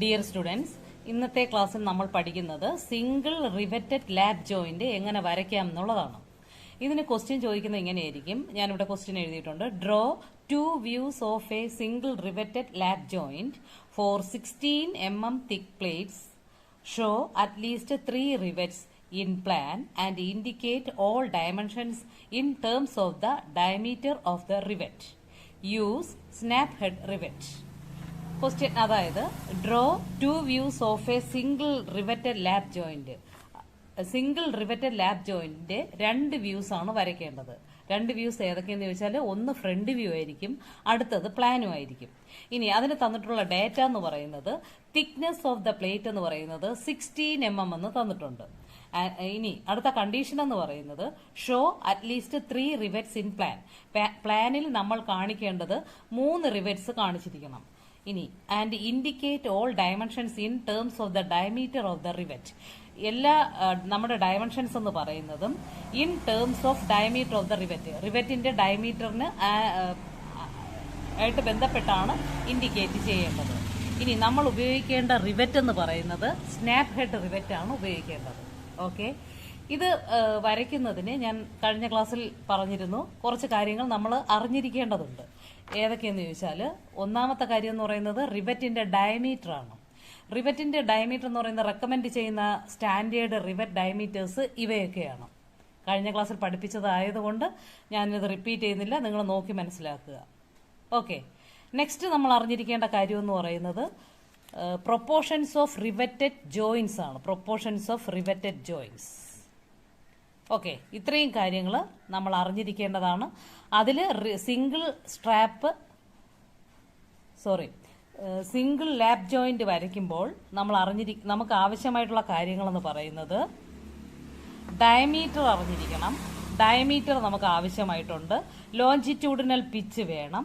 Dear students, ഇന്നത്തെ ക്ലാസ്സിൽ നമ്മൾ പഠിക്കുന്നത് സിംഗിൾ റിവറ്റഡ് ലാപ്പ് ജോയിന്റ് എങ്ങനെ വരയ്ക്കാം എന്നുള്ളതാണ്. ഇതിന് ക്വസ്റ്റ്യൻ ചോദിക്കുന്നത് ഇങ്ങനെയായിരിക്കും. ഞാനിവിടെ ക്വസ്റ്റ്യൻ എഴുതിയിട്ടുണ്ട്. Draw 2 views of a single riveted lap joint for 16 mm thick plates. Show at least 3 rivets in plan and indicate all dimensions in terms of the diameter of the rivet. Use snap head rivet. Question അതായത് draw 2 views of a single riveted lap joint. Single riveted lap ജോയിന്റിന്റെ 2 views ആണ് വരയ്ക്കേണ്ടത്. 2 views ഏതൊക്കെയെന്ന് ചോദിച്ചാൽ, ഒന്ന് front view ആയിരിക്കും, അടുത്തത് പ്ലാനും ആയിരിക്കും. ഇനി അതിന് തന്നിട്ടുള്ള ഡേറ്റ എന്ന് പറയുന്നത് തിക്നെസ് ഓഫ് ദ പ്ലേറ്റ് എന്ന് പറയുന്നത് 16 mm എന്ന് തന്നിട്ടുണ്ട്. ഇനി അടുത്ത കണ്ടീഷൻ എന്ന് പറയുന്നത് show at least 3 rivets in plan. പ്ലാനിൽ നമ്മൾ കാണിക്കേണ്ടത് 3 rivets കാണിച്ചിരിക്കണം. ഇനി and indicate all dimensions in terms of the diameter of the rivet. എല്ലാ നമ്മുടെ ഡയമെൻഷൻസ് എന്ന് പറയുന്നതും in terms of diameter of the rivet, റിവറ്റിന്റെ ഡയമീറ്ററിന് ആയിട്ട് ബന്ധപ്പെട്ടാണ് ഇൻഡിക്കേറ്റ് ചെയ്യേണ്ടത്. ഇനി നമ്മൾ ഉപയോഗിക്കേണ്ട റിവറ്റ് എന്ന് പറയുന്നത് സ്നാപ്പ് ഹെഡ് റിവറ്റ് ആണ് ഉപയോഗിക്കേണ്ടത്. ഓക്കെ, ഇത് വരയ്ക്കുന്നതിന് ഞാൻ കഴിഞ്ഞ ക്ലാസ്സിൽ പറഞ്ഞിരുന്നു, കുറച്ച് കാര്യങ്ങൾ നമ്മൾ അറിഞ്ഞിരിക്കേണ്ടതുണ്ട്. ഏതൊക്കെയെന്ന് ചോദിച്ചാൽ, ഒന്നാമത്തെ കാര്യം എന്ന് പറയുന്നത് റിവറ്റിന്റെ ഡയമീറ്റർ ആണ്. റിവറ്റിന്റെ ഡയമീറ്റർ എന്ന് പറയുന്നത് റെക്കമെൻഡ് ചെയ്യുന്ന സ്റ്റാൻഡേർഡ് റിവറ്റ് ഡയമീറ്റേഴ്സ് ഇവയൊക്കെയാണ്. കഴിഞ്ഞ ക്ലാസ്സിൽ പഠിപ്പിച്ചതായതുകൊണ്ട് ഞാനിത് റിപ്പീറ്റ് ചെയ്യുന്നില്ല, നിങ്ങൾ നോക്കി മനസ്സിലാക്കുക. ഓക്കെ, നെക്സ്റ്റ് നമ്മൾ അറിഞ്ഞിരിക്കേണ്ട കാര്യം എന്ന് പറയുന്നത് പ്രൊപ്പോർഷൻസ് ഓഫ് റിവറ്റഡ് ജോയിൻസ് ആണ്. Proportions of riveted joints. Okay, ഇത്രയും കാര്യങ്ങൾ നമ്മൾ അറിഞ്ഞിരിക്കേണ്ടതാണ്. അതിൽ സിംഗിൾ ലാപ്പ് ജോയിന്റ് വരയ്ക്കുമ്പോൾ നമുക്ക് ആവശ്യമായിട്ടുള്ള കാര്യങ്ങളെന്ന് പറയുന്നത് ഡയമീറ്റർ അറിഞ്ഞിരിക്കണം. ഡയമീറ്റർ നമുക്ക് ആവശ്യമായിട്ടുണ്ട്. ലോഞ്ചിറ്റ്യൂഡിനൽ പിച്ച് വേണം.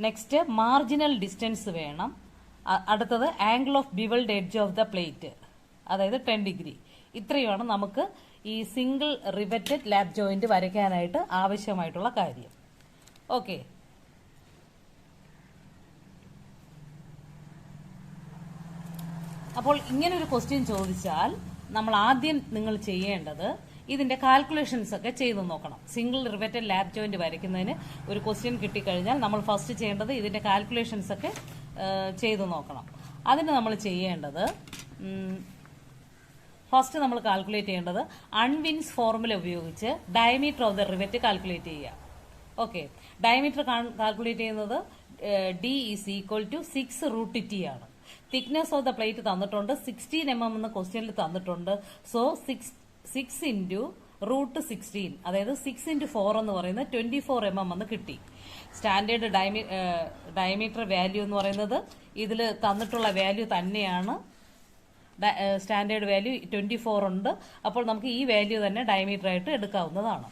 നെക്സ്റ്റ് മാർജിനൽ ഡിസ്റ്റൻസ് വേണം. അടുത്തത് angle of bevelled edge of the plate, അതായത് 10 ഡിഗ്രി. ഇത്രയുമാണ് നമുക്ക് ഈ സിംഗിൾ റിവറ്റഡ് ലാപ്പ് ജോയിന്റ് വരയ്ക്കാനായിട്ട് ആവശ്യമായിട്ടുള്ള കാര്യം. ഓക്കെ, അപ്പോൾ ഇങ്ങനൊരു ക്വസ്റ്റ്യൻ ചോദിച്ചാൽ നമ്മൾ ആദ്യം നിങ്ങൾ ചെയ്യേണ്ടത് ഇതിന്റെ കാൽക്കുലേഷൻസ് ഒക്കെ ചെയ്തു നോക്കണം. സിംഗിൾ റിവറ്റഡ് ലാപ്പ് ജോയിന്റ് വരയ്ക്കുന്നതിന് ഒരു ക്വസ്റ്റ്യൻ കിട്ടിക്കഴിഞ്ഞാൽ നമ്മൾ ഫസ്റ്റ് ചെയ്യേണ്ടത് ഇതിന്റെ കാൽക്കുലേഷൻസ് ഒക്കെ ചെയ്തു നോക്കണം. അതിന് നമ്മൾ ചെയ്യേണ്ടത് ഫസ്റ്റ് നമ്മൾ കാൽക്കുലേറ്റ് ചെയ്യേണ്ടത് അൺവിൻസ് ഫോർമുല ഉപയോഗിച്ച് diameter of the rivet calculate ചെയ്യുക. ഓക്കെ, ഡയമീറ്റർ കാൽക്കുലേറ്റ് ചെയ്യുന്നത് D is equal to 6√T ആണ്. തിക്നെസ് ഓഫ് ദ പ്ലേറ്റ് തന്നിട്ടുണ്ട്, 16 mm എന്ന ക്വസ്റ്റ്യനിൽ തന്നിട്ടുണ്ട്. സോ 6 ഇൻറ്റു √16, അതായത് 6 ഇൻറ്റു 4 എന്ന് പറയുന്നത് 24 mm എന്ന് കിട്ടി. സ്റ്റാൻഡേർഡ് ഡയമീറ്റർ വാല്യൂ എന്ന് പറയുന്നത് ഇതിൽ തന്നിട്ടുള്ള വാല്യൂ തന്നെയാണ്. സ്റ്റാൻഡേർഡ് വാല്യൂ 24 ഉണ്ട്. അപ്പോൾ നമുക്ക് ഈ വാല്യൂ തന്നെ ഡയമീറ്റർ ആയിട്ട് എടുക്കാവുന്നതാണ്.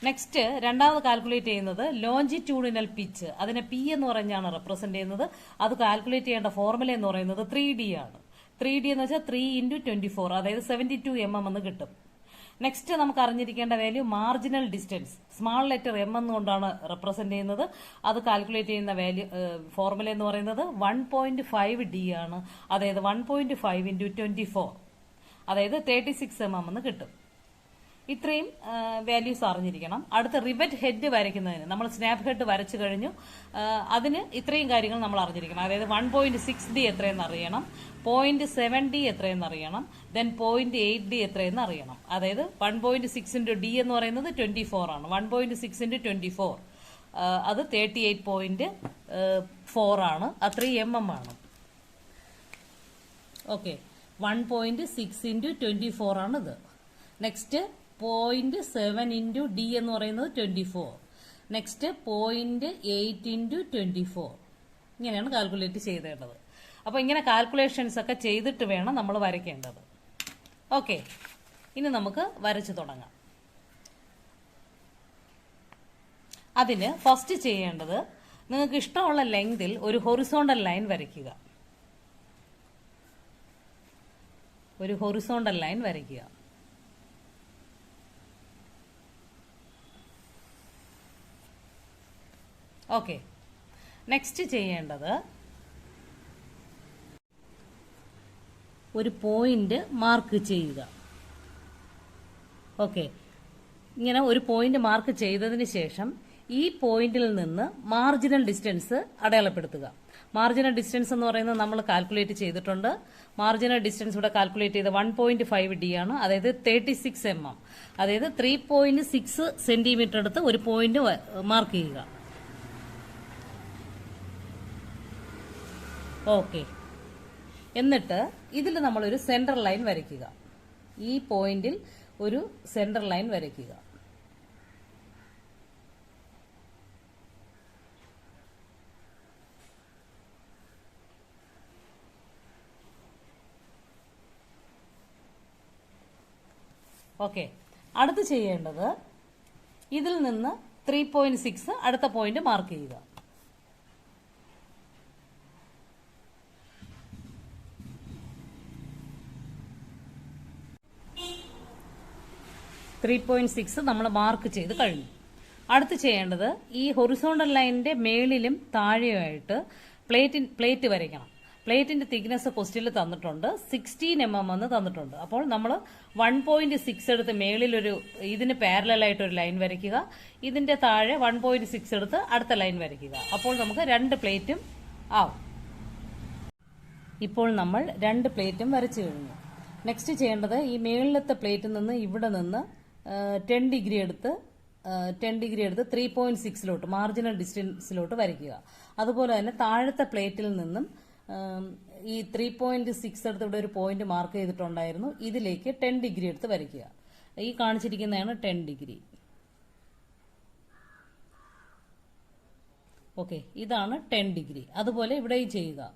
നെക്സ്റ്റ് രണ്ടാമത് കാൽക്കുലേറ്റ് ചെയ്യുന്നത് ലോഞ്ചിറ്റ്യൂഡിനൽ പിച്ച്. അതിനെ P എന്ന് പറഞ്ഞാണ് റെപ്രസെന്റ് ചെയ്യുന്നത്. അത് കാൽക്കുലേറ്റ് ചെയ്യേണ്ട ഫോർമുല എന്ന് പറയുന്നത് 3D ആണ്. 3D എന്ന് വെച്ചാൽ 3 ഇൻറ്റു 24, അതായത് 72 mm എന്ന് കിട്ടും. നെക്സ്റ്റ് നമുക്ക് അറിഞ്ഞിരിക്കേണ്ട value marginal distance, small letter M എന്നുകൊണ്ടാണ് റെപ്രസെന്റ് ചെയ്യുന്നത്. അത് കാൽക്കുലേറ്റ് ചെയ്യുന്ന വാല്യൂ ഫോർമുല എന്ന് പറയുന്നത് 1.5D ആണ്. അതായത് 1.5 ഇൻറ്റു 24, അതായത് 36 mm എന്ന് കിട്ടും. ഇത്രയും വാല്യൂസ് അറിഞ്ഞിരിക്കണം. അടുത്ത റിവറ്റ് ഹെഡ് വരയ്ക്കുന്നതിന് നമ്മൾ സ്നാപ്പ് ഹെഡ് വരച്ചു കഴിഞ്ഞു. അതിന് ഇത്രയും കാര്യങ്ങൾ നമ്മൾ അറിഞ്ഞിരിക്കണം. അതായത് 1.6D എത്രയെന്ന് അറിയണം, 0.7D എത്രയെന്ന് അറിയണം, ദെൻ 0.8D എത്രയെന്ന് അറിയണം. അതായത് 1.6 ഇൻറ്റു D എന്ന് പറയുന്നത് 24 ആണ്. 1.6 ഇൻറ്റു 24 അത് 38.4 ആണ്. അത്രയും mm ആണ്. ഓക്കെ, 1.6 ഇൻറ്റു 24 ആണ് ഇത്. നെക്സ്റ്റ് 0.7 ഇൻറ്റു D എന്ന് പറയുന്നത് 24. Next 0.8 into 24. ഇങ്ങനെയാണ് കാൽക്കുലേറ്റ് ചെയ്തേണ്ടത്. അപ്പോൾ ഇങ്ങനെ കാൽക്കുലേഷൻസ് ഒക്കെ ചെയ്തിട്ട് വേണം നമ്മൾ വരയ്ക്കേണ്ടത്. ഓക്കെ, ഇനി നമുക്ക് വരച്ചു തുടങ്ങാം. അതിന് ഫസ്റ്റ് ചെയ്യേണ്ടത്, നിങ്ങൾക്ക് ഇഷ്ടമുള്ള ലെങ്തിൽ ഒരു ഹൊറിസോണ്ടൽ ലൈൻ വരയ്ക്കുക. ഒരു ഹൊറിസോണ്ടൽ ലൈൻ വരയ്ക്കുക. ഓക്കെ, നെക്സ്റ്റ് ചെയ്യേണ്ടത് ഒരു പോയിന്റ് മാർക്ക് ചെയ്യുക. ഓക്കെ, ഇങ്ങനെ ഒരു പോയിന്റ് മാർക്ക് ചെയ്തതിന് ശേഷം ഈ പോയിന്റിൽ നിന്ന് മാർജിനൽ ഡിസ്റ്റൻസ് അടയാളപ്പെടുത്തുക. മാർജിനൽ ഡിസ്റ്റൻസ് എന്ന് പറയുന്നത് നമ്മൾ കാൽക്കുലേറ്റ് ചെയ്തിട്ടുണ്ട്. മാർജിനൽ ഡിസ്റ്റൻസ് ഇവിടെ കാൽക്കുലേറ്റ് ചെയ്ത് 1.5D ആണ്, അതായത് 36 mm, അതായത് 3.6 സെന്റിമീറ്റർ എടുത്ത് ഒരു പോയിന്റ് മാർക്ക് ചെയ്യുക. ഓക്കെ, എന്നിട്ട് ഇതിൽ നമ്മളൊരു സെന്റർ ലൈൻ വരയ്ക്കുക. ഈ പോയിന്റിൽ ഒരു സെന്റർ ലൈൻ വരയ്ക്കുക. ഓക്കെ, അടുത്ത് ചെയ്യേണ്ടത് ഇതിൽ നിന്ന് 3.6 അടുത്ത പോയിന്റ് മാർക്ക് ചെയ്യുക. നമ്മൾ മാർക്ക് ചെയ്ത് കഴിഞ്ഞു. അടുത്ത് ചെയ്യേണ്ടത് ഈ ഹൊറിസോണ്ടൽ ലൈനിന്റെ മേളിലും താഴെയായിട്ട് പ്ലേറ്റ് വരയ്ക്കണം. പ്ലേറ്റിന്റെ തിക്നെസ് ക്വസ്റ്റ്യനിൽ തന്നിട്ടുണ്ട്, 16 mm എന്ന് തന്നിട്ടുണ്ട്. അപ്പോൾ നമ്മൾ 1.6 എടുത്ത് മേളിലൊരു ഇതിന് പാരലായിട്ട് ഒരു ലൈൻ വരയ്ക്കുക. ഇതിന്റെ താഴെ 1.6 എടുത്ത് അടുത്ത ലൈൻ വരയ്ക്കുക. അപ്പോൾ നമുക്ക് 2 പ്ലേറ്റും ആവും. ഇപ്പോൾ നമ്മൾ 2 പ്ലേറ്റും വരച്ചു കഴിഞ്ഞു. നെക്സ്റ്റ് ചെയ്യേണ്ടത് ഈ മേളിലത്തെ പ്ലേറ്റിൽ നിന്ന് ഇവിടെ നിന്ന് 10 ഡിഗ്രി എടുത്ത് 3.6 മാർജിനൽ ഡിസ്റ്റൻസിലോട്ട് വരയ്ക്കുക. അതുപോലെ തന്നെ താഴത്തെ പ്ലേറ്റിൽ നിന്നും ഈ 3.6 എടുത്ത് ഇവിടെ ഒരു പോയിന്റ് മാർക്ക് ചെയ്തിട്ടുണ്ടായിരുന്നു, ഇതിലേക്ക് 10 ഡിഗ്രി എടുത്ത് വരയ്ക്കുക. ഈ കാണിച്ചിരിക്കുന്നതാണ് 10 ഡിഗ്രി. ഓക്കെ, ഇതാണ് 10 ഡിഗ്രി. അതുപോലെ ഇവിടെയും ചെയ്യുക.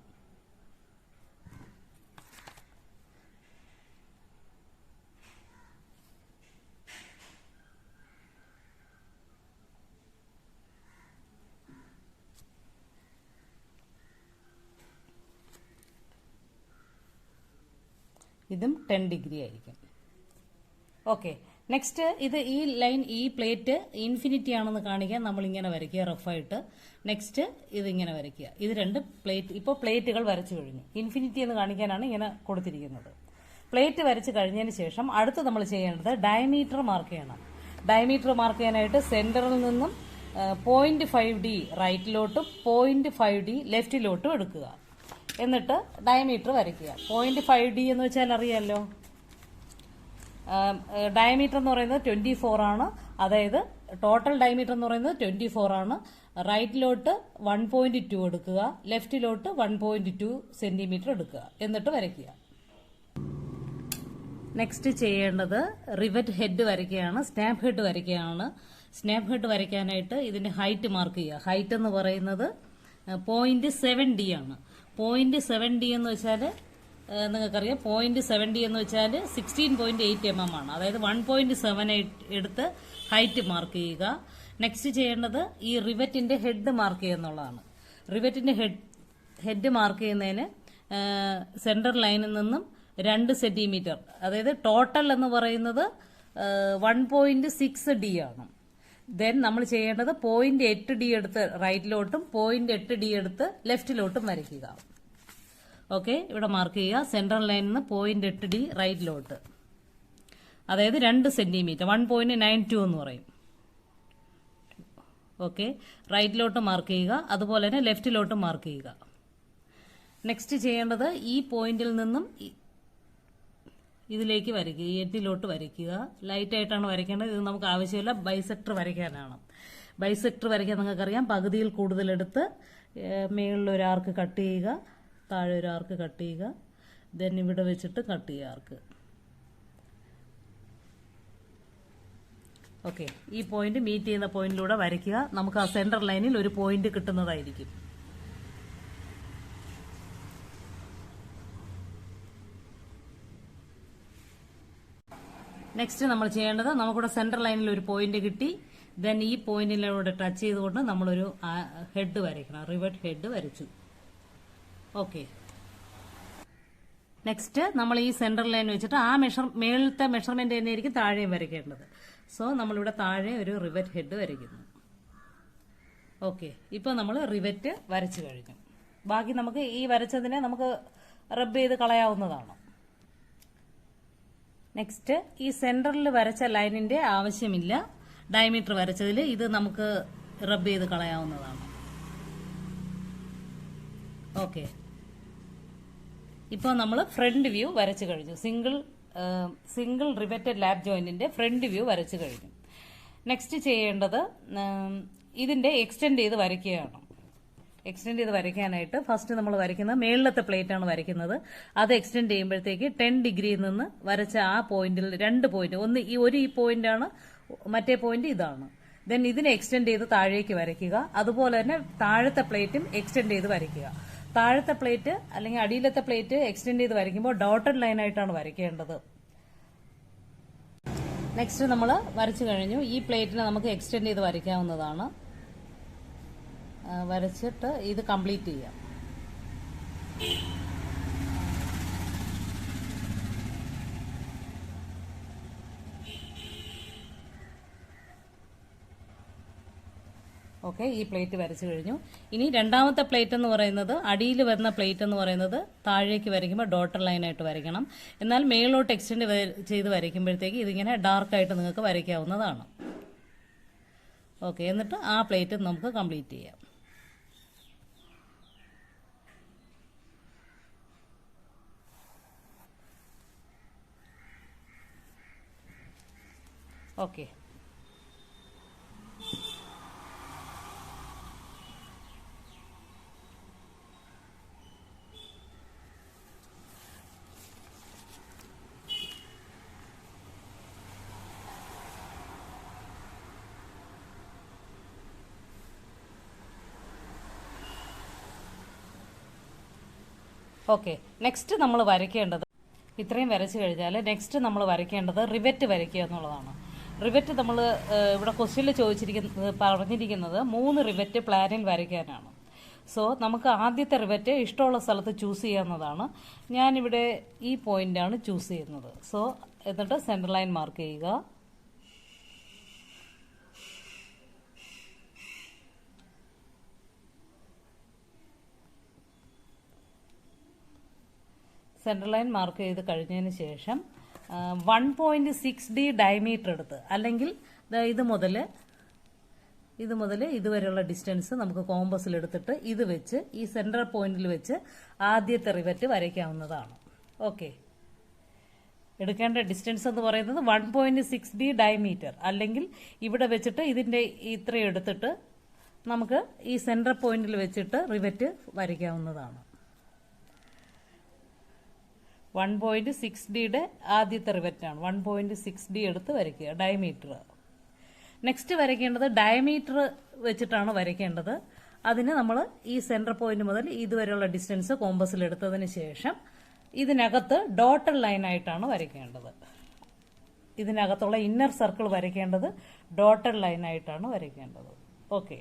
ഇതും 10 ഡിഗ്രി ആയിരിക്കും. ഓക്കെ, നെക്സ്റ്റ് ഈ ലൈൻ, ഈ പ്ലേറ്റ് ഇൻഫിനിറ്റി ആണെന്ന് കാണിക്കാൻ നമ്മൾ ഇങ്ങനെ വരയ്ക്കുക റഫായിട്ട്. നെക്സ്റ്റ് ഇതിങ്ങനെ വരയ്ക്കുക. ഇത് 2 പ്ലേറ്റ്, ഇപ്പോൾ പ്ലേറ്റുകൾ വരച്ചു കഴിഞ്ഞു. ഇൻഫിനിറ്റി എന്ന് കാണിക്കാനാണ് ഇങ്ങനെ കൊടുത്തിരിക്കുന്നത്. പ്ലേറ്റ് വരച്ച് കഴിഞ്ഞതിന് ശേഷം അടുത്ത് നമ്മൾ ചെയ്യേണ്ടത് ഡയമീറ്റർ മാർക്ക് ചെയ്യണം. ഡയമീറ്റർ മാർക്ക് ചെയ്യാനായിട്ട് സെന്ററിൽ നിന്നും 0.5D റൈറ്റിലോട്ടും 0.5D ലെഫ്റ്റിലോട്ടും എടുക്കുക. എന്നിട്ട് ഡയമീറ്റർ വരയ്ക്കുക. 0.5D എന്ന് വെച്ചാൽ അറിയാമല്ലോ, ഡയമീറ്റർ എന്ന് പറയുന്നത് 24 ആണ്. അതായത് ടോട്ടൽ ഡയമീറ്റർ എന്ന് പറയുന്നത് 24 ആണ്. റൈറ്റിലോട്ട് 1.2 എടുക്കുക, ലെഫ്റ്റിലോട്ട് 1.2 സെന്റിമീറ്റർ എടുക്കുക. എന്നിട്ട് വരയ്ക്കുക. നെക്സ്റ്റ് ചെയ്യേണ്ടത് റിവറ്റ് ഹെഡ് വരയ്ക്കുകയാണ്, സ്നാപ്പ് ഹെഡ് വരയ്ക്കുകയാണ്. സ്നാപ്പ് ഹെഡ് വരയ്ക്കാനായിട്ട് ഇതിന്റെ ഹൈറ്റ് മാർക്ക് ചെയ്യുക. ഹൈറ്റ് എന്ന് പറയുന്നത് 0.7D ആണ്. 0.7D എന്ന് വെച്ചാൽ നിങ്ങൾക്കറിയാം, 0.7D എന്ന് വെച്ചാൽ 16.8 mm ആണ്. അതായത് 1.78 എടുത്ത് ഹൈറ്റ് മാർക്ക് ചെയ്യുക. നെക്സ്റ്റ് ചെയ്യേണ്ടത് ഈ റിവറ്റിന്റെ ഹെഡ് മാർക്ക് ചെയ്യുക എന്നുള്ളതാണ്. റിവറ്റിന്റെ ഹെഡ് മാർക്ക് ചെയ്യുന്നതിന് സെന്റർ ലൈനിൽ നിന്നും 2 സെന്റിമീറ്റർ, അതായത് ടോട്ടൽ എന്ന് പറയുന്നത് 1.6D ആണ്. ദെൻ നമ്മൾ ചെയ്യേണ്ടത് 0.8D എടുത്ത് റൈറ്റിലോട്ടും 0.8D എടുത്ത് ലെഫ്റ്റിലോട്ടും വരയ്ക്കുക. ഓക്കെ, ഇവിടെ മാർക്ക് ചെയ്യുക. സെൻട്രൽ ലൈനിൽ നിന്ന് 0.8D റൈറ്റിലോട്ട്, അതായത് 2 സെന്റിമീറ്റർ, 1.92 എന്ന് പറയും. ഓക്കെ, റൈറ്റിലോട്ട് മാർക്ക് ചെയ്യുക. അതുപോലെ തന്നെ ലെഫ്റ്റിലോട്ട് മാർക്ക് ചെയ്യുക. നെക്സ്റ്റ് ചെയ്യേണ്ടത് ഈ പോയിന്റിൽ നിന്നും ഇതിലേക്ക് വരയ്ക്കുക, ഈ എഡിലോട്ട് വരയ്ക്കുക. ലൈറ്റായിട്ടാണ് വരയ്ക്കേണ്ടത്, ഇത് നമുക്ക് ആവശ്യമില്ല, ബൈസെക്ടർ വരയ്ക്കാനാണ്. ബൈസെക്ടർ വരയ്ക്കാൻ നിങ്ങൾക്കറിയാം, പകുതിയിൽ കൂടുതലെടുത്ത് മേളിലൊരു ആർക്ക് കട്ട് ചെയ്യുക, താഴെ ഒരു ആർക്ക് കട്ട് ചെയ്യുക, ദെൻ ഇവിടെ വെച്ചിട്ട് കട്ട് ചെയ്യുക ആർക്ക്. ഓക്കെ, ഈ പോയിന്റ് മീറ്റ് ചെയ്യുന്ന പോയിന്റിലൂടെ വരയ്ക്കുക. നമുക്ക് ആ സെന്റർ ലൈനിൽ ഒരു പോയിന്റ് കിട്ടുന്നതായിരിക്കും. നെക്സ്റ്റ് നമ്മൾ ചെയ്യേണ്ടത്, നമുക്കിവിടെ സെന്റർ ലൈനിൽ ഒരു പോയിന്റ് കിട്ടി. ദെൻ ഈ പോയിന്റിലൂടെ ടച്ച് ചെയ്തുകൊണ്ട് നമ്മളൊരു ഹെഡ് വരയ്ക്കണം. റിവറ്റ് ഹെഡ് വരച്ചു. ഓക്കെ, നെക്സ്റ്റ് നമ്മൾ ഈ സെന്റർ ലൈൻ വെച്ചിട്ട് ആ മേളത്തെ മെഷർമെന്റ് തന്നെയായിരിക്കും താഴെയും വരയ്ക്കേണ്ടത്. സോ നമ്മളിവിടെ താഴെ ഒരു റിവറ്റ് ഹെഡ് വരയ്ക്കുന്നു. ഓക്കെ, ഇപ്പോൾ നമ്മൾ റിവറ്റ് വരച്ചു കഴിഞ്ഞു. ബാക്കി നമുക്ക് ഈ വരച്ചതിനെ നമുക്ക് റബ്ബ് ചെയ്ത് കളയാവുന്നതാണ്. നെക്സ്റ്റ് ഈ സെന്ററിൽ വരച്ച ലൈനിന്റെ ആവശ്യമില്ല. ഡയമീറ്റർ വരച്ചതിൽ ഇത് നമുക്ക് റബ്ബ് ചെയ്ത് കളയാവുന്നതാണ്. ഓക്കെ, ഇപ്പോൾ നമ്മൾ ഫ്രണ്ട് വ്യൂ വരച്ചു കഴിഞ്ഞു. സിംഗിൾ റിവറ്റഡ് ലാപ്പ് ജോയിന്റിന്റെ ഫ്രണ്ട് വ്യൂ വരച്ചു കഴിഞ്ഞു. നെക്സ്റ്റ് ചെയ്യേണ്ടത് ഇതിന്റെ എക്സ്റ്റെൻഡ് ചെയ്ത് വരയ്ക്കുകയാണ്. എക്സ്റ്റെൻഡ് ചെയ്ത് വരയ്ക്കാനായിട്ട് ഫസ്റ്റ് നമ്മൾ വരയ്ക്കുന്നത് മേളിലത്തെ പ്ലേറ്റ് ആണ് വരയ്ക്കുന്നത്. അത് എക്സ്റ്റെൻഡ് ചെയ്യുമ്പോഴത്തേക്ക് 10 ഡിഗ്രിയിൽ നിന്ന് വരച്ച ആ പോയിന്റിൽ 2 പോയിന്റ്, ഒന്ന് ഈ പോയിന്റ് ആണ്, മറ്റേ പോയിന്റ് ഇതാണ്. ദെൻ ഇതിനെ എക്സ്റ്റെൻഡ് ചെയ്ത് താഴേക്ക് വരയ്ക്കുക. അതുപോലെ തന്നെ താഴത്തെ പ്ലേറ്റും എക്സ്റ്റെൻഡ് ചെയ്ത് വരയ്ക്കുക. താഴത്തെ പ്ലേറ്റ് അല്ലെങ്കിൽ അടിയിലത്തെ പ്ലേറ്റ് എക്സ്റ്റെൻഡ് ചെയ്ത് വരയ്ക്കുമ്പോൾ ഡോട്ടഡ് ലൈൻ ആയിട്ടാണ് വരയ്ക്കേണ്ടത്. നെക്സ്റ്റ് നമ്മൾ വരച്ചു കഴിഞ്ഞു. ഈ പ്ലേറ്റിനെ നമുക്ക് എക്സ്റ്റെൻഡ് ചെയ്ത് വരയ്ക്കാവുന്നതാണ്. വരച്ചിട്ട് ഇത് കംപ്ലീറ്റ് ചെയ്യാം. ഓക്കെ, ഈ പ്ലേറ്റ് വരച്ചു കഴിഞ്ഞു. ഇനി രണ്ടാമത്തെ പ്ലേറ്റ് എന്ന് പറയുന്നത്, അടിയിൽ വരുന്ന പ്ലേറ്റ് എന്ന് പറയുന്നത് താഴേക്ക് വരയ്ക്കുമ്പോൾ ഡോട്ടർ ലൈനായിട്ട് വരയ്ക്കണം. എന്നാൽ മേളിലോട്ട് എക്സ്റ്റെൻഡ് ചെയ്ത് വരയ്ക്കുമ്പോഴത്തേക്ക് ഇതിങ്ങനെ ഡാർക്കായിട്ട് നിങ്ങൾക്ക് വരയ്ക്കാവുന്നതാണ്. ഓക്കെ, എന്നിട്ട് ആ പ്ലേറ്റ് നമുക്ക് കംപ്ലീറ്റ് ചെയ്യാം. Okay, okay. നെക്സ്റ്റ് നമ്മൾ വരയ്ക്കേണ്ടത്, ഇത്രയും വരച്ചു കഴിഞ്ഞാൽ നെക്സ്റ്റ് നമ്മൾ വരയ്ക്കേണ്ടത് റിവറ്റ് വരയ്ക്കുക എന്നുള്ളതാണ്. റിവറ്റ് നമ്മൾ ഇവിടെ ക്വസ്റ്റ്യനിൽ പറഞ്ഞിരിക്കുന്നത് 3 റിവറ്റ് പ്ലാനിൽ വരയ്ക്കാനാണ്. സോ നമുക്ക് ആദ്യത്തെ റിവറ്റ് ഇഷ്ടമുള്ള സ്ഥലത്ത് ചൂസ് ചെയ്യാവുന്നതാണ്. ഞാനിവിടെ ഈ പോയിന്റാണ് ചൂസ് ചെയ്യുന്നത്. സോ എന്നിട്ട് സെൻറ്റർ ലൈൻ മാർക്ക് ചെയ്യുക. സെൻട്രൽ ലൈൻ മാർക്ക് ചെയ്ത് കഴിഞ്ഞതിന് ശേഷം 1.6D ഡയമീറ്റർ എടുത്ത്, അല്ലെങ്കിൽ ഇത് മുതൽ ഇതുവരെയുള്ള ഡിസ്റ്റൻസ് നമുക്ക് കോമ്പസിൽ എടുത്തിട്ട് ഇത് വെച്ച് ഈ സെൻട്രൽ പോയിന്റിൽ വെച്ച് ആദ്യത്തെ റിവറ്റ് വരയ്ക്കാവുന്നതാണ്. ഓക്കെ, എടുക്കേണ്ട ഡിസ്റ്റൻസ് എന്ന് പറയുന്നത് 1.6D ഡയമീറ്റർ, അല്ലെങ്കിൽ ഇവിടെ വെച്ചിട്ട് ഇതിന്റെ ഇത്രയും എടുത്തിട്ട് നമുക്ക് ഈ സെൻട്രൽ പോയിന്റിൽ വെച്ചിട്ട് റിവറ്റ് വരയ്ക്കാവുന്നതാണ്. 1.6Dയുടെ ആദ്യത്തെ റിവറ്റാണ്. 1.6D എടുത്ത് വരയ്ക്കുക, ഡയമീറ്റർ. നെക്സ്റ്റ് വരയ്ക്കേണ്ടത് ഡയമീറ്റർ വെച്ചിട്ടാണ് വരയ്ക്കേണ്ടത്. അതിന് നമ്മൾ ഈ സെൻട്രൽ പോയിന്റ് മുതൽ ഇതുവരെയുള്ള ഡിസ്റ്റൻസ് കോമ്പസിൽ എടുത്തതിന് ശേഷം ഇതിനകത്ത് ഡോട്ടഡ് ലൈനായിട്ടാണ് വരയ്ക്കേണ്ടത്. ഇതിനകത്തുള്ള ഇന്നർ സർക്കിൾ വരയ്ക്കേണ്ടത് ഡോട്ടഡ് ലൈനായിട്ടാണ് വരയ്ക്കേണ്ടത്. ഓക്കെ,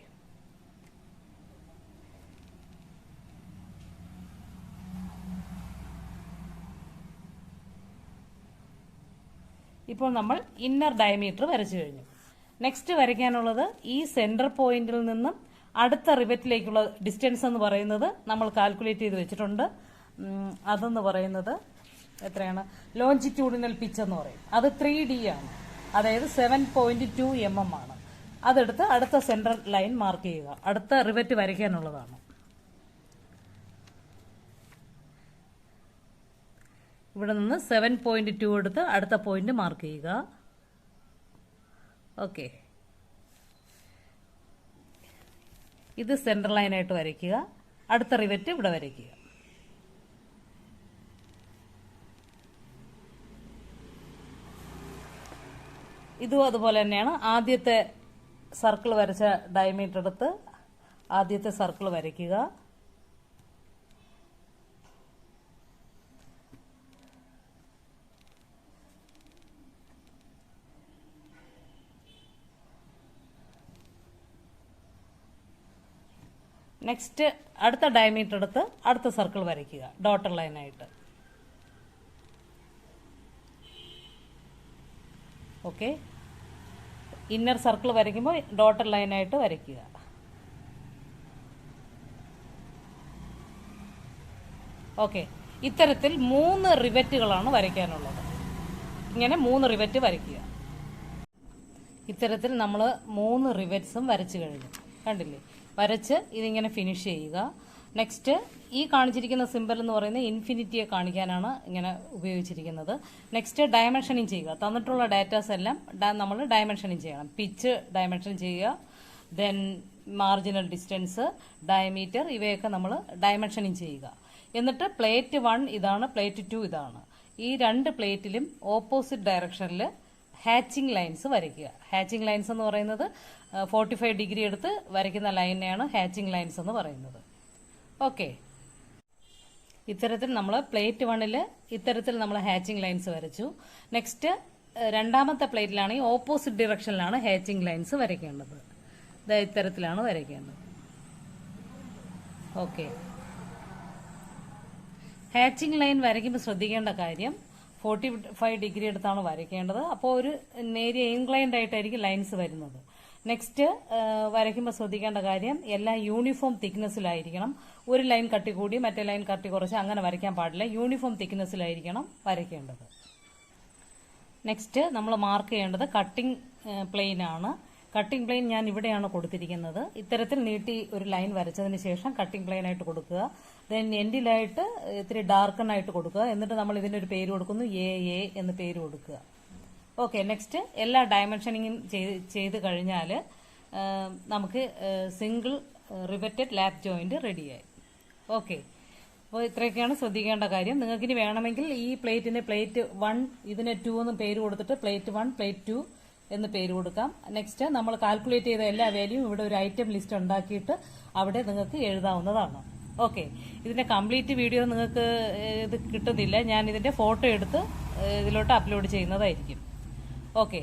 ഇപ്പോൾ നമ്മൾ ഇന്നർ ഡയമീറ്റർ വരച്ചു കഴിഞ്ഞു. നെക്സ്റ്റ് വരയ്ക്കാനുള്ളത് ഈ സെന്റർ പോയിന്റിൽ നിന്നും അടുത്ത റിവറ്റിലേക്കുള്ള ഡിസ്റ്റൻസ് എന്ന് പറയുന്നത് നമ്മൾ കാൽക്കുലേറ്റ് ചെയ്ത് വെച്ചിട്ടുണ്ട്. അതെന്ന് പറയുന്നത് എത്രയാണ്? ലോഞ്ചിറ്റ്യൂഡിനൽ പിച്ച് എന്ന് പറയും. അത് 3D ആണ്, അതായത് 7.2 mm ആണ്. അതെടുത്ത് അടുത്ത സെന്റർ ലൈൻ മാർക്ക് ചെയ്യുക. അടുത്ത റിവറ്റ് വരയ്ക്കാനുള്ളതാണ്. ഇവിടെ നിന്ന് 7.2 എടുത്ത് അടുത്ത പോയിന്റ് മാർക്ക് ചെയ്യുക. ഓക്കെ, ഇത് സെൻട്രൽ ലൈനായിട്ട് വരയ്ക്കുക. അടുത്ത റിവറ്റ് ഇവിടെ വരയ്ക്കുക. ഇതും അതുപോലെ തന്നെയാണ്. ആദ്യത്തെ സർക്കിൾ വരച്ച ഡയമീറ്റർ എടുത്ത് ആദ്യത്തെ സർക്കിൾ വരയ്ക്കുക. നെക്സ്റ്റ് അടുത്ത ഡയമീറ്റർ എടുത്ത് അടുത്ത സർക്കിൾ വരയ്ക്കുക ഡോട്ടർ ലൈനായിട്ട്. ഓക്കെ, ഇന്നർ സർക്കിൾ വരയ്ക്കുമ്പോൾ ഡോട്ടർ ലൈനായിട്ട് വരയ്ക്കുക. ഓക്കെ, ഇത്തരത്തിൽ 3 റിവറ്റുകളാണ് വരയ്ക്കാനുള്ളത്. ഇങ്ങനെ 3 റിവറ്റ് വരയ്ക്കുക. ഇത്തരത്തിൽ നമ്മൾ 3 റിവറ്റ്സും വരച്ചു കഴിഞ്ഞു. കണ്ടില്ലേ? വരച്ച് ഇതിങ്ങനെ ഫിനിഷ് ചെയ്യുക. നെക്സ്റ്റ് ഈ കാണിച്ചിരിക്കുന്ന സിമ്പൽ എന്ന് പറയുന്നത് ഇൻഫിനിറ്റിയെ കാണിക്കാനാണ് ഇങ്ങനെ ഉപയോഗിച്ചിരിക്കുന്നത്. നെക്സ്റ്റ് ഡയമെൻഷനിങ് ചെയ്യുക. തന്നിട്ടുള്ള ഡാറ്റാസ് എല്ലാം നമ്മൾ ഡയമെൻഷനിങ് ചെയ്യണം. പിച്ച് ഡയമെൻഷൻ ചെയ്യുക, ദെൻ മാർജിനൽ ഡിസ്റ്റൻസ്, ഡയമീറ്റർ, ഇവയൊക്കെ നമ്മൾ ഡയമെൻഷനിങ് ചെയ്യുക. എന്നിട്ട് പ്ലേറ്റ് 1 ഇതാണ്, പ്ലേറ്റ് 2 ഇതാണ്. ഈ 2 പ്ലേറ്റിലും ഓപ്പോസിറ്റ് ഡയറക്ഷനിൽ ഹാച്ചിങ് ലൈൻസ് വരയ്ക്കുക. ഹാച്ചിങ് ലൈൻസ് എന്ന് പറയുന്നത് 45 ഡിഗ്രി എടുത്ത് വരയ്ക്കുന്ന ലൈനെയാണ് ഹാച്ചിങ് ലൈൻസ് എന്ന് പറയുന്നത്. ഓക്കെ, ഇത്തരത്തിൽ നമ്മൾ പ്ലേറ്റ് 1 ഇത്തരത്തിൽ നമ്മൾ ഹാച്ചിങ് ലൈൻസ് വരച്ചു. നെക്സ്റ്റ് രണ്ടാമത്തെ പ്ലേറ്റിലാണെങ്കിൽ ഓപ്പോസിറ്റ് ഡിറക്ഷനിലാണ് ഹാച്ചിങ് ലൈൻസ് വരയ്ക്കേണ്ടത്. ഇത്തരത്തിലാണ് വരയ്ക്കേണ്ടത്. ഓക്കെ, ഹാച്ചിങ് ലൈൻ വരയ്ക്കുമ്പോൾ ശ്രദ്ധിക്കേണ്ട കാര്യം 45 ഡിഗ്രി എടുത്താണ് വരയ്ക്കേണ്ടത്. അപ്പോൾ ഒരു നേരിയ ഇൻക്ലൈൻഡ് ആയിട്ടായിരിക്കും ലൈൻസ് വരുന്നത്. നെക്സ്റ്റ് വരയ്ക്കുമ്പോൾ ശ്രദ്ധിക്കേണ്ട കാര്യം എല്ലാം യൂണിഫോം തിക്നെസ്സിലായിരിക്കണം. ഒരു ലൈൻ കട്ടി കൂടി മറ്റേ ലൈൻ കട്ടി കുറച്ച് അങ്ങനെ വരയ്ക്കാൻ പാടില്ല. യൂണിഫോം തിക്നെസ്സിലായിരിക്കണം വരയ്ക്കേണ്ടത്. നെക്സ്റ്റ് നമ്മൾ മാർക്ക് ചെയ്യേണ്ടത് കട്ടിംഗ് പ്ലെയിൻ ആണ്. കട്ടിംഗ് പ്ലെയിൻ ഞാൻ ഇവിടെയാണ് കൊടുത്തിരിക്കുന്നത്. ഇത്തരത്തിൽ നീട്ടി ഒരു ലൈൻ വരച്ചതിന് ശേഷം കട്ടിംഗ് പ്ലെയിൻ ആയിട്ട് കൊടുക്കുക. ദെൻ എൻഡിലായിട്ട് ഇത്തിരി ഡാർക്കൺ ആയിട്ട് കൊടുക്കുക. എന്നിട്ട് നമ്മൾ ഇതിനൊരു പേര് കൊടുക്കുന്നു, എ എന്ന് പേര് കൊടുക്കുക. ഓക്കെ, നെക്സ്റ്റ് എല്ലാ ഡയമെൻഷനിങ്ങും ചെയ്ത് കഴിഞ്ഞാൽ നമുക്ക് സിംഗിൾ റിവറ്റഡ് ലാപ്പ് ജോയിന്റ് റെഡിയായി. ഓക്കെ, അപ്പോൾ ഇത്രയൊക്കെയാണ് ശ്രദ്ധിക്കേണ്ട കാര്യം. നിങ്ങൾക്കിനി വേണമെങ്കിൽ ഈ പ്ലേറ്റിന് പ്ലേറ്റ് 1 ഇതിന് 2 എന്ന് പേര് കൊടുത്തിട്ട് പ്ലേറ്റ് 1 പ്ലേറ്റ് 2 എന്ന് പേര് കൊടുക്കാം. നെക്സ്റ്റ് നമ്മൾ കാൽക്കുലേറ്റ് ചെയ്ത എല്ലാ വാല്യൂവും ഇവിടെ ഒരു ഐറ്റം ലിസ്റ്റ് ഉണ്ടാക്കിയിട്ട് അവിടെ നിങ്ങൾക്ക് എഴുതാവുന്നതാണ്. ഓക്കെ, ഇതിന്റെ കംപ്ലീറ്റ് വീഡിയോ നിങ്ങൾക്ക് ഇത് കിട്ടുന്നില്ല. ഞാൻ ഇതിന്റെ ഫോട്ടോ എടുത്ത് ഇതിലോട്ട് അപ്ലോഡ് ചെയ്യുന്നതായിരിക്കും. ഓക്കെ.